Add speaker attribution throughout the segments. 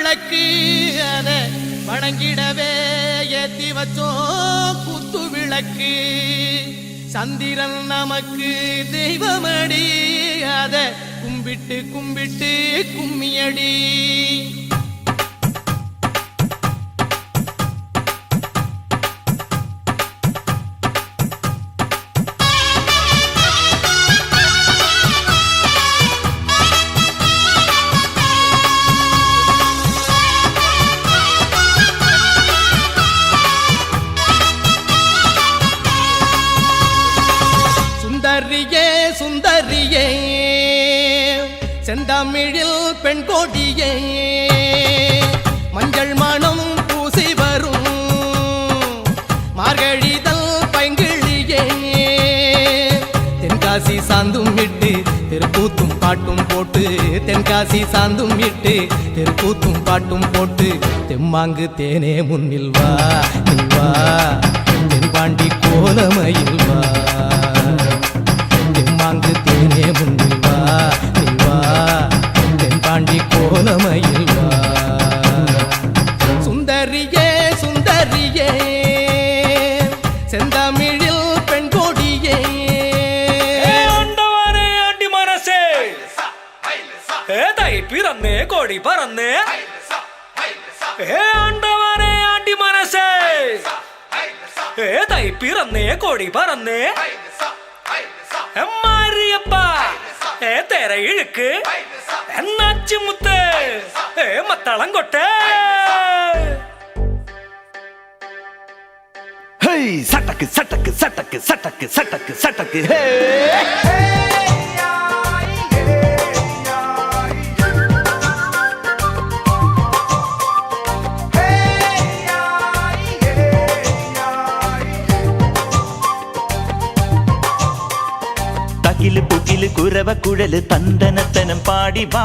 Speaker 1: விளக்கு அத வணங்கிடவே ஏத்தி வச்சோம் குத்து விளக்கு. சந்திரன் நமக்கு தெய்வமடி அத கும்பிட்டு கும்பிட்டு கும்மியடி. சுந்தரியே சுந்தரியே செந்தமிழில் பெண் கோடியே மஞ்சள் மனம் பூசி வரும் மார்கழிதல் பைங்கிழியே. தென்காசி சாந்தும் இட்டு திருக்கூத்தும் பாட்டும் போட்டு தென்காசி சாந்தும் இட்டு திருக்கூத்தும் பாட்டும் போட்டு தெம்மாங்கு தேனே முன்னில் வா நீ வா தென்பாண்டி கோலமயில் வா. தெம்மாங்கு தேனே முன்னில் வா நீ வா தென்பாண்டி கோலமயில் வா. சுந்தரியே சுந்தரியே செந்தமிழில் பெண் கோடியே.
Speaker 2: ஆண்டவனே ஆண்டி மனசே தை பிறந்தே கோடி பறந்தே. ஆண்டவனே ஆண்டி மனசே தை பிறந்தே கோடி பறந்தே. மாரியப்பா தேர இழுக்கு என்னாச்சு முத்து மத்தளங்கொட்ட.
Speaker 3: சட்டக்கு சட்டக்கு சட்டக்கு சட்டக்கு சட்டக்கு சட்டக்கு. தகிலு புகிலு குரவ குழலு தந்தனத்தனம் பாடி வா.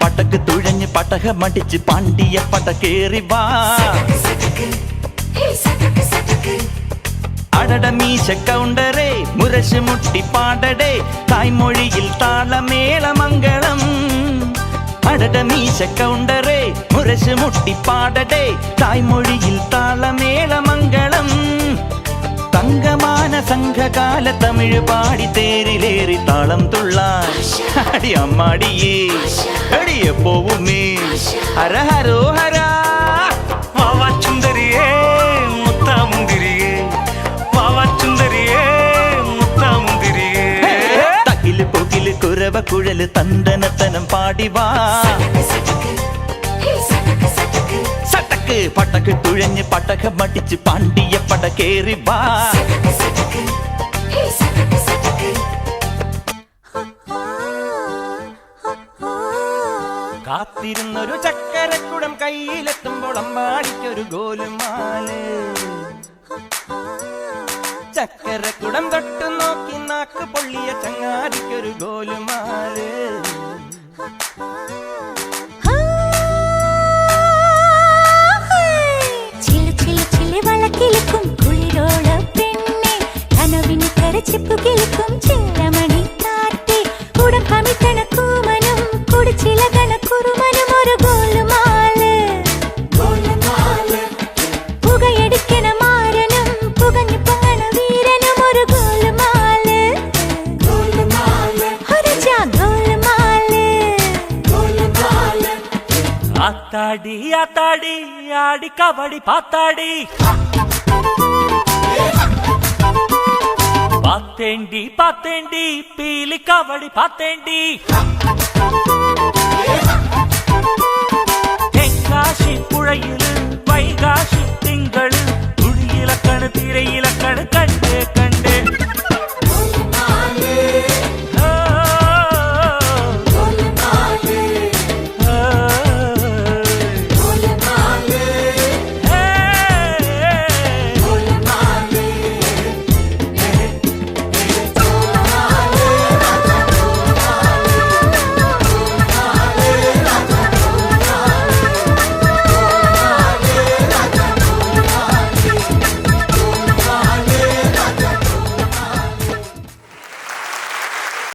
Speaker 3: பட்டக்கு துழஞ்சு பட்டக மடிச்சு பாண்டிய பட்டக்கேறி வா. அடட மீச கவுண்டரே முரசு முட்டி பாடடே தாய்மொழியில் தாள மேள மங்களம். அடட மீச கவுண்டரே முரசு முட்டி பாடடே தாய்மொழியில் தாள மேள மங்களம். தங்கமான சங்க கால தமிழ் பாடி தேரிலேறி தாளம் துள்ளாய் அடி அம்மாடியே அடிய போவுமே ஹரஹரோ ஹரா.
Speaker 2: வாவா சுந்தரியே முத்தா முந்திரியே வாவா சுந்தரியே முத்தா முந்திரியே.
Speaker 3: தகிலு பொகிலு குரவ குழலு தந்தனத்தனம் பாடி வா. சட்டக்கு பட்டக்கு துழஞ்சு பட்டக மடிச்சு பாண்டிய படக்கேறி வா. കാത്തിരുന്നൊരു ചക്കരക്കുടം കയ്യിലെത്തുമ്പോൾ അമ്മാടിക്കൊരു ഗോലുമാല്. ചക്കരക്കുടം തൊട്ടു നോക്കി നാക്ക് പൊള്ളിയ ചങ്ങാതിക്കൊരു ഗോലുമാല്.
Speaker 4: വളക്കിലിക്കും കുളിരോള പെണ്ണെ കനവിന് കരച്ചിപ്പു കിളിക്കും ചെല്ലമണി കാറ്റേ കുടം കമിത്തണ കൂമനും കുടിച്ചിലകണ കുറുമനും ഒരു ഗോലുമാല്. പുകയടിക്കണ മാരനും പുകഞ്ഞു പൊങ്ങണ വീരനും ഒരു ഗോലുമാല്.
Speaker 2: ஆத்தாடி ஆத்தாடி ஆடி கபடி பாத்தாடி பாத்தேண்டி பாத்தேண்டி பீலி கபடி பாத்தேண்டி. தென்காசி புழையிலு வைகாசி திங்களு துடியிலக்கணு திரையிலக்கணு கண்டு